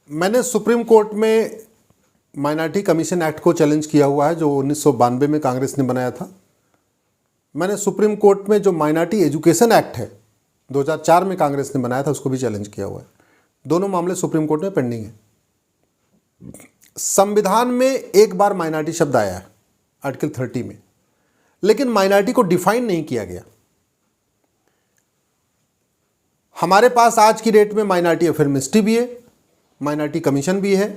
मैंने supreme court में minority commission act को चैलेंज किया हुआ है जो 1992 में कांग्रेस ने बनाया था। मैंने सुप्रीम कोर्ट में जो माइनॉरिटी एजुकेशन एक्ट है 2004 में कांग्रेस ने बनाया था उसको भी चैलेंज किया हुआ है। दोनों मामले सुप्रीम कोर्ट में पेंडिंग है। संविधान में एक बार माइनॉरिटी शब्द आया है आर्टिकल 30 में, लेकिन माइनॉरिटी को डिफाइन नहीं किया गया। हमारे पास आज की डेट में माइनॉरिटी अफेयर मिनिस्ट्री भी है, माइनॉरिटी कमीशन भी है,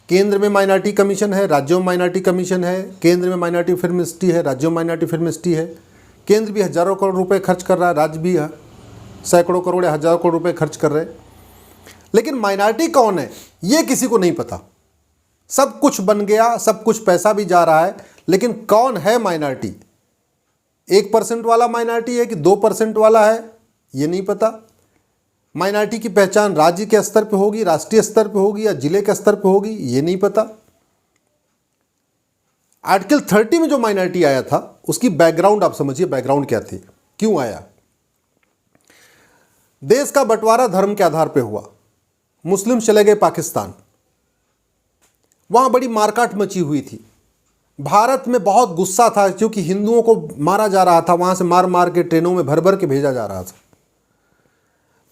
केंद्र में माइनॉरिटी कमीशन है, राज्यों में माइनॉरिटी कमीशन है, केंद्र में माइनॉरिटी अफेयर मिनिस्ट्री है, राज्यों में माइनॉरिटी अफेयर मिनिस्ट्री है। केंद्र भी हजारों करोड़ रुपए खर्च कर रहा है, राज्य भी सैकड़ों करोड़ या हजारों करोड़ रुपए खर्च कर रहे हैं। लेकिन माइनॉरिटी कौन है ये किसी को नहीं पता। सब कुछ बन गया, सब कुछ पैसा भी जा रहा है, लेकिन कौन है माइनॉरिटी? 1% वाला माइनॉरिटी है कि 2% वाला है ये नहीं पता। माइनॉरिटी की पहचान राज्य के स्तर पे होगी, राष्ट्रीय स्तर पे होगी या जिले के स्तर पे होगी ये नहीं पता। आर्टिकल 30 में जो माइनॉरिटी आया था उसकी बैकग्राउंड आप समझिए, बैकग्राउंड क्या थी, क्यों आया। देश का बंटवारा धर्म के आधार पे हुआ, मुस्लिम चले गए पाकिस्तान, वहां बड़ी मारकाट मची हुई थी। भारत में बहुत गुस्सा था क्योंकि हिंदुओं को मारा जा रहा था, वहां से मार मार के ट्रेनों में भर भर के भेजा जा रहा था।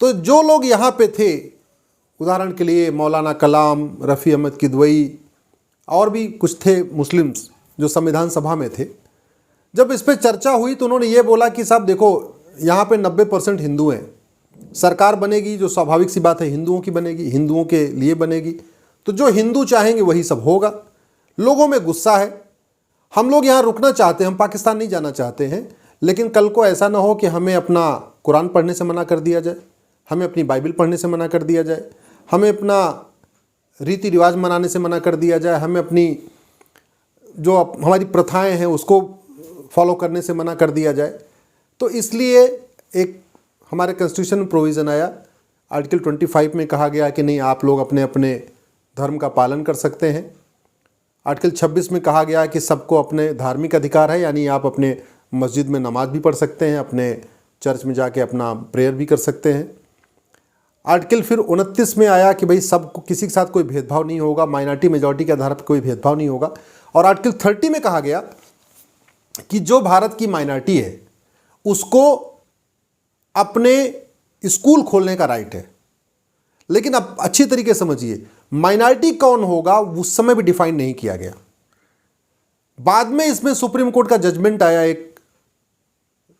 तो जो लोग यहाँ पे थे, उदाहरण के लिए मौलाना कलाम, रफ़ी अहमद किदवई और भी कुछ थे मुस्लिम्स जो संविधान सभा में थे, जब इस पर चर्चा हुई तो उन्होंने ये बोला कि साहब देखो यहाँ पे 90% हिंदू हैं, सरकार बनेगी जो स्वाभाविक सी बात है हिंदुओं की बनेगी, हिंदुओं के लिए बनेगी, तो जो हिंदू चाहेंगे वही सब होगा। लोगों में गुस्सा है, हम लोग यहाँ रुकना चाहते हैं, हम पाकिस्तान नहीं जाना चाहते हैं, लेकिन कल को ऐसा ना हो कि हमें अपना कुरान पढ़ने से मना कर दिया जाए, हमें अपनी बाइबल पढ़ने से मना कर दिया जाए, हमें अपना रीति रिवाज मनाने से मना कर दिया जाए, हमें अपनी जो हमारी प्रथाएं हैं उसको फॉलो करने से मना कर दिया जाए। तो इसलिए एक हमारे कॉन्स्टिट्यूशन में प्रोविज़न आया, आर्टिकल 25 में कहा गया कि नहीं आप लोग अपने अपने धर्म का पालन कर सकते हैं। आर्टिकल 26 में कहा गया कि सबको अपने धार्मिक अधिकार है, यानी आप अपने मस्जिद में नमाज भी पढ़ सकते हैं, अपने चर्च में जाके अपना प्रेयर भी कर सकते हैं। आर्टिकल फिर 29 में आया कि भाई सबको, किसी के साथ कोई भेदभाव नहीं होगा, माइनॉरिटी मेजॉरिटी के आधार पर कोई भेदभाव नहीं होगा। और आर्टिकल 30 में कहा गया कि जो भारत की माइनॉरिटी है उसको अपने स्कूल खोलने का राइट है। लेकिन अब अच्छी तरीके समझिए, माइनॉरिटी कौन होगा उस समय भी डिफाइन नहीं किया गया। बाद में इसमें सुप्रीम कोर्ट का जजमेंट आया एक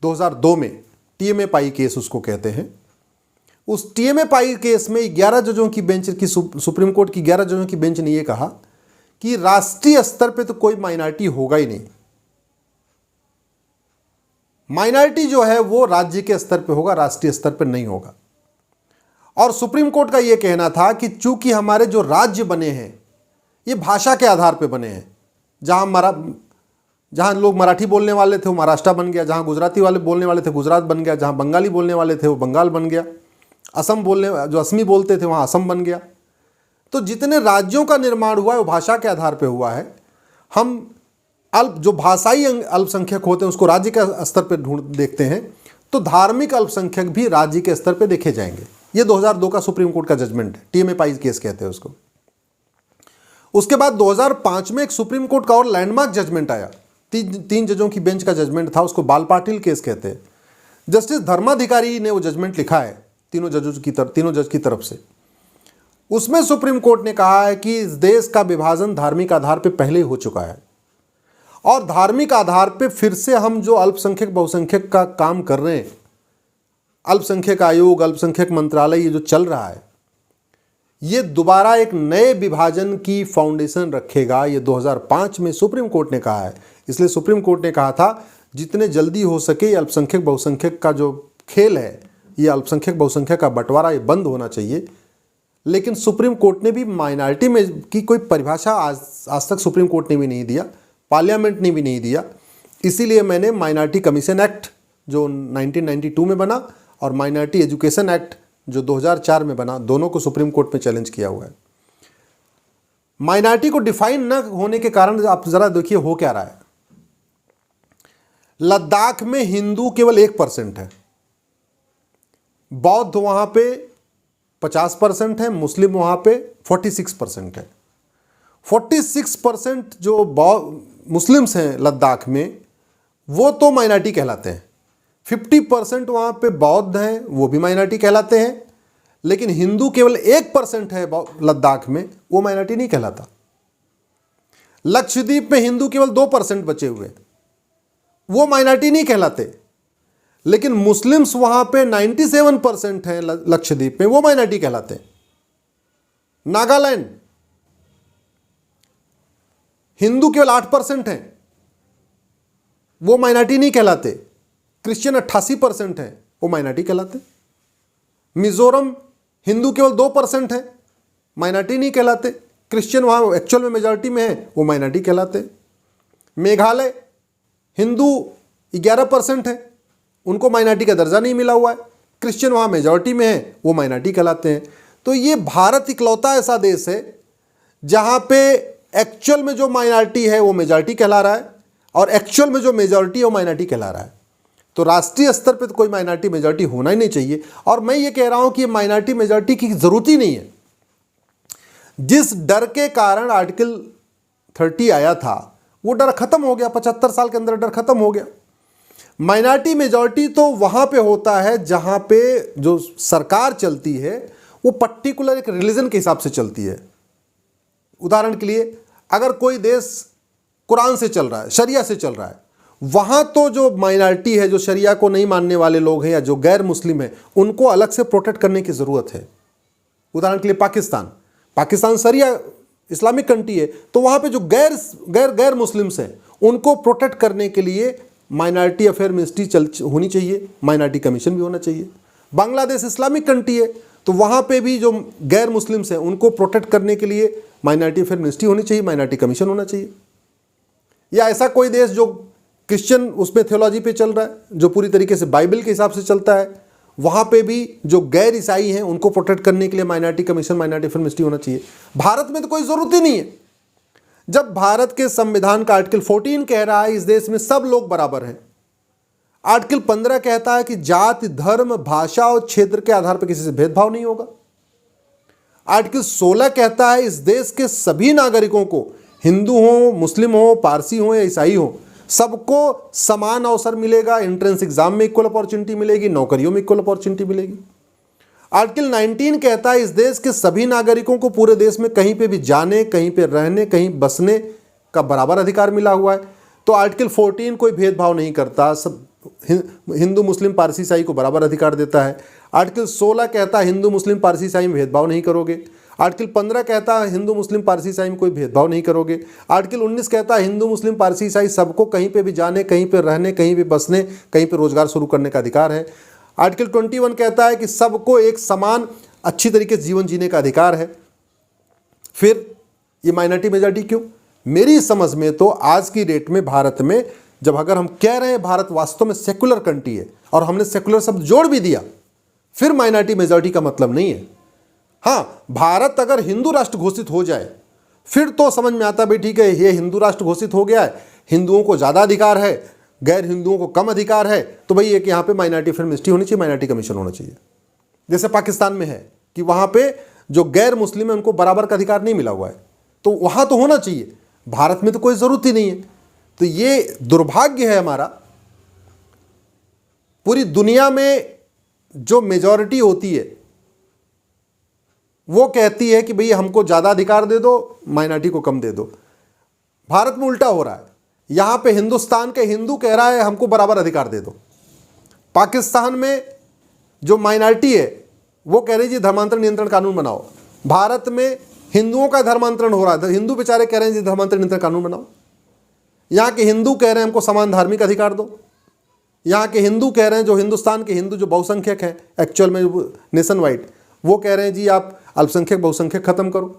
2002 में, टीएमए पाई केस उसको कहते हैं। उस टीएमए पाई केस में 11 जजों की बेंच की, सुप्रीम कोर्ट की 11 जजों की बेंच ने यह कहा कि राष्ट्रीय स्तर पे तो कोई माइनॉरिटी होगा ही नहीं, माइनॉरिटी जो है वो राज्य के स्तर पे होगा, राष्ट्रीय स्तर पे नहीं होगा। और सुप्रीम कोर्ट का यह कहना था कि चूंकि हमारे जो राज्य बने हैं ये भाषा के आधार पे बने हैं, जहां लोग मराठी बोलने वाले थे वो महाराष्ट्र बन गया, जहां गुजराती वाले बोलने वाले थे गुजरात बन गया, जहां बंगाली बोलने वाले थे वो बंगाल बन गया, असम जो असमी बोलते थे वहाँ असम बन गया। तो जितने राज्यों का निर्माण हुआ है वो भाषा के आधार पे हुआ है। हम जो भाषाई अल्पसंख्यक होते हैं उसको राज्य के स्तर पे देखते हैं, तो धार्मिक अल्पसंख्यक भी राज्य के स्तर पे देखे जाएंगे। ये 2002 का सुप्रीम कोर्ट का जजमेंट है, टीएमए पाई केस कहते हैं उसको। उसके बाद 2005 में एक सुप्रीम कोर्ट का और लैंडमार्क जजमेंट आया, तीन जजों की बेंच का जजमेंट था, उसको बाल पाटिल केस कहते हैं। जस्टिस धर्माधिकारी ने वो जजमेंट लिखा है तीनों जज की तरफ से। उसमें सुप्रीम कोर्ट ने कहा है कि इस देश का विभाजन धार्मिक आधार पे पहले ही हो चुका है, और धार्मिक आधार पे फिर से हम जो अल्पसंख्यक बहुसंख्यक का काम कर रहे हैं, अल्पसंख्यक आयोग, अल्पसंख्यक मंत्रालय, ये जो चल रहा है, ये दोबारा एक नए विभाजन की फाउंडेशन रखेगा। ये 2005 में सुप्रीम कोर्ट ने कहा है। इसलिए सुप्रीम कोर्ट ने कहा था जितने जल्दी हो सके अल्पसंख्यक बहुसंख्यक का जो खेल है, ये अल्पसंख्यक बहुसंख्यक का बंटवारा ये बंद होना चाहिए। लेकिन सुप्रीम कोर्ट ने भी माइनॉरिटी में की कोई परिभाषा आज तक सुप्रीम कोर्ट ने भी नहीं दिया, पार्लियामेंट ने भी नहीं दिया। इसीलिए मैंने माइनॉरिटी कमीशन एक्ट जो 1992 में बना और माइनॉरिटी एजुकेशन एक्ट जो 2004 में बना, दोनों को सुप्रीम कोर्ट में चैलेंज किया हुआ है। माइनॉरिटी को डिफाइन न होने के कारण आप जरा देखिए हो क्या रहा है। लद्दाख में हिंदू केवल 1% है, बौद्ध वहां पे 50% है, मुस्लिम वहाँ पे 46% है। 46% जो मुस्लिम्स हैं लद्दाख में वो तो माइनॉरिटी कहलाते हैं। 50% वहाँ पे बौद्ध हैं, वो भी माइनॉरिटी कहलाते हैं। लेकिन हिंदू केवल 1% है लद्दाख में, वो माइनॉरिटी नहीं कहलाता। लक्षद्वीप में हिंदू केवल 2% बचे हुए, वो माइनॉरिटी नहीं कहलाते। लेकिन मुस्लिम्स वहाँ पे 97% हैं लक्षद्वीप में, वो माइनॉरिटी कहलाते हैं। नागालैंड हिंदू केवल 8% हैं, वो माइनॉरिटी नहीं कहलाते। क्रिश्चियन 88% हैं, वो माइनॉरिटी कहलाते। मिजोरम हिंदू केवल 2% है, माइनॉरिटी नहीं कहलाते। क्रिश्चियन वहाँ एक्चुअल में मेजॉरिटी में है, वो माइनॉरिटी कहलाते। मेघालय हिंदू 11% है, उनको माइनॉरिटी का दर्जा नहीं मिला हुआ है। क्रिश्चियन वहाँ मेजॉरिटी में है, वो माइनॉरिटी कहलाते हैं। तो ये भारत इकलौता ऐसा देश है जहाँ पे एक्चुअल में जो माइनॉरिटी है वो मेजॉरिटी कहला रहा है, और एक्चुअल में जो मेजॉरिटी है वो माइनॉरिटी कहला रहा है। तो राष्ट्रीय स्तर पे तो कोई माइनॉरिटी मेजॉरिटी होना ही नहीं चाहिए। और मैं ये कह रहा हूँ कि माइनॉरिटी मेजॉरिटी की ज़रूरत ही नहीं है। जिस डर के कारण आर्टिकल 30 आया था वो डर खत्म हो गया। 75 साल के अंदर डर खत्म हो गया। माइनॉरिटी मेजॉरिटी तो वहाँ पे होता है जहाँ पे जो सरकार चलती है वो पर्टिकुलर एक रिलीजन के हिसाब से चलती है। उदाहरण के लिए अगर कोई देश कुरान से चल रहा है, शरिया से चल रहा है, वहाँ तो जो माइनॉरिटी है, जो शरिया को नहीं मानने वाले लोग हैं या जो गैर मुस्लिम हैं, उनको अलग से प्रोटेक्ट करने की ज़रूरत है। उदाहरण के लिए पाकिस्तान शरिया इस्लामिक कंट्री है, तो वहाँ पे जो गैर मुस्लिम्स हैं उनको प्रोटेक्ट करने के लिए माइनॉरिटी अफेयर मिनिस्ट्री होनी चाहिए, माइनॉरिटी कमीशन भी होना चाहिए। बांग्लादेश इस्लामिक कंट्री है, तो वहाँ पे भी जो गैर मुस्लिम्स हैं उनको प्रोटेक्ट करने के लिए माइनॉरिटी अफेयर मिनिस्ट्री होनी चाहिए, माइनॉरिटी कमीशन होना चाहिए। या ऐसा कोई देश जो क्रिश्चियन उसमें थियोलॉजी पे चल रहा है, जो पूरी तरीके से बाइबल के हिसाब से चलता है, वहाँ पे भी जो गैर ईसाई हैं उनको प्रोटेक्ट करने के लिए minority commission, minority affair ministry होना चाहिए। भारत में तो कोई ज़रूरत ही नहीं है। जब भारत के संविधान का आर्टिकल 14 कह रहा है इस देश में सब लोग बराबर हैं। आर्टिकल 15 कहता है कि जाति, धर्म, भाषा और क्षेत्र के आधार पर किसी से भेदभाव नहीं होगा। आर्टिकल 16 कहता है इस देश के सभी नागरिकों को, हिंदू हो, मुस्लिम हो, पारसी हो या ईसाई हो, सबको समान अवसर मिलेगा। एंट्रेंस एग्जाम में इक्वल अपॉर्चुनिटी मिलेगी, नौकरियों में इक्वल अपॉर्चुनिटी मिलेगी। आर्टिकल 19 कहता है इस देश के सभी नागरिकों को पूरे देश में कहीं पे भी जाने, कहीं पे रहने, कहीं बसने का बराबर अधिकार मिला हुआ है। तो आर्टिकल 14 कोई भेदभाव नहीं करता, सब हिंदू, मुस्लिम, पारसी, ईसाई को बराबर अधिकार देता है। आर्टिकल 16 कहता है हिंदू, मुस्लिम, पारसी, ईसाई में भेदभाव नहीं करोगे। आर्टिकल 15 कहता है हिंदू, मुस्लिम, पारसी, ईसाई में कोई भेदभाव नहीं करोगे। आर्टिकल 19 कहता है हिंदू, मुस्लिम, पारसी, ईसाई सबको कहीं पे भी जाने, कहीं पे रहने, कहीं पे बसने, कहीं पे रोजगार शुरू करने का अधिकार है। आर्टिकल 21 कहता है कि सबको एक समान अच्छी तरीके से जीवन जीने का अधिकार है। फिर ये माइनॉरिटी मेजॉरिटी क्यों? मेरी समझ में तो आज की डेट में भारत में, जब अगर हम कह रहे हैं भारत वास्तव में सेकुलर कंट्री है और हमने सेकुलर शब्द जोड़ भी दिया, फिर माइनॉरिटी मेजॉरिटी का मतलब नहीं है। हाँ, भारत अगर हिंदू राष्ट्र घोषित हो जाए फिर तो समझ में आता भाई ठीक है, ये हिंदू राष्ट्र घोषित हो गया है, हिंदुओं को ज़्यादा अधिकार है, गैर हिंदुओं को कम अधिकार है, तो भाई एक यहाँ पे माइनॉरिटी अफेयर मिनिस्ट्री होनी चाहिए, माइनॉरिटी कमीशन होना चाहिए। जैसे पाकिस्तान में है कि वहाँ पे जो गैर मुस्लिम है उनको बराबर का अधिकार नहीं मिला हुआ है, तो वहाँ तो होना चाहिए। भारत में तो कोई ज़रूरत ही नहीं है। तो ये दुर्भाग्य है हमारा। पूरी दुनिया में जो मेजॉरिटी होती है वो कहती है कि भाई हमको ज़्यादा अधिकार दे दो, माइनॉरिटी को कम दे दो। भारत में उल्टा हो रहा है। यहाँ पे हिंदुस्तान के हिंदू कह रहा है हमको बराबर अधिकार दे दो। पाकिस्तान में जो माइनॉरिटी है वो कह रही है जी धर्मांतरण नियंत्रण कानून बनाओ। भारत में हिंदुओं का धर्मांतरण हो रहा है, हिंदू बेचारे कह रहे हैं जी धर्मांतरण नियंत्रण कानून बनाओ। यहाँ के हिंदू कह रहे हैं हमको समान धार्मिक अधिकार दो। यहाँ के हिंदू कह रहे हैं, जो हिंदुस्तान के हिंदू जो बहुसंख्यक हैं एक्चुअल में नेशन वाइड, वो कह रहे हैं जी आप अल्पसंख्यक बहुसंख्यक खत्म करो,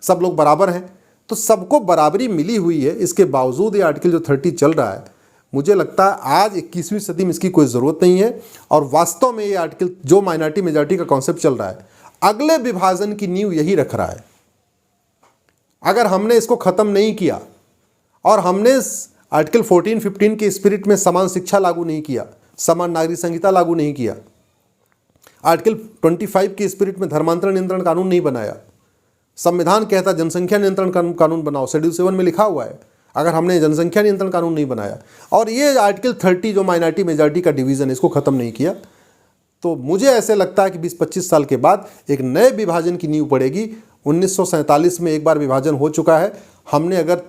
सब लोग बराबर हैं। तो सबको बराबरी मिली हुई है, इसके बावजूद ये आर्टिकल जो 30 चल रहा है, मुझे लगता है आज 21वीं सदी में इसकी कोई ज़रूरत नहीं है। और वास्तव में ये आर्टिकल जो माइनॉरिटी मेजॉरिटी का कॉन्सेप्ट चल रहा है, अगले विभाजन की नींव यही रख रहा है। अगर हमने इसको ख़त्म नहीं किया और हमने आर्टिकल 14-15 के स्पिरिट में समान शिक्षा लागू नहीं किया, समान नागरिक संहिता लागू नहीं किया, आर्टिकल 25 के स्पिरिट में धर्मांतरण नियंत्रण कानून नहीं बनाया। संविधान कहता जनसंख्या नियंत्रण कानून बनाओ, शेड्यूल 7 में लिखा हुआ है। अगर हमने जनसंख्या नियंत्रण कानून नहीं बनाया और ये आर्टिकल 30 जो माइनॉरिटी मेजॉरिटी का डिवीज़न, इसको ख़त्म नहीं किया, तो मुझे ऐसे लगता है कि 20-25 साल के बाद एक नए विभाजन की नींव पड़ेगी। 1947 में एक बार विभाजन हो चुका है। हमने अगर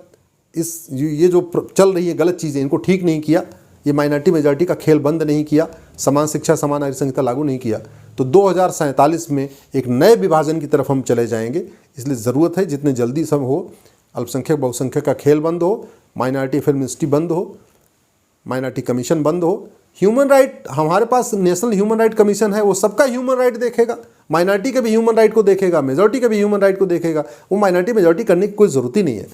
ये जो चल रही है गलत चीज़ें, इनको ठीक नहीं किया, ये माइनॉरिटी मेजॉरिटी का खेल बंद नहीं किया, समान शिक्षा समान नागरिक संहिता लागू नहीं किया, तो 2047 में एक नए विभाजन की तरफ हम चले जाएंगे। इसलिए ज़रूरत है जितने जल्दी सब हो, अल्पसंख्यक बहुसंख्यक का खेल बंद हो, माइनॉरिटी फिल्म इंस्टीट्यूट बंद हो, माइनॉरिटी कमीशन बंद हो। ह्यूमन राइट, हमारे पास नेशनल ह्यूमन राइट कमीशन है, वो सबका ह्यूमन राइट देखेगा, माइनॉरिटी के भी ह्यूमन राइट को देखेगा, मेजॉरिटी के भी ह्यूमन राइट को देखेगा। वो माइनॉरिटी मेजॉरिटी करने की कोई ज़रूरत ही नहीं है।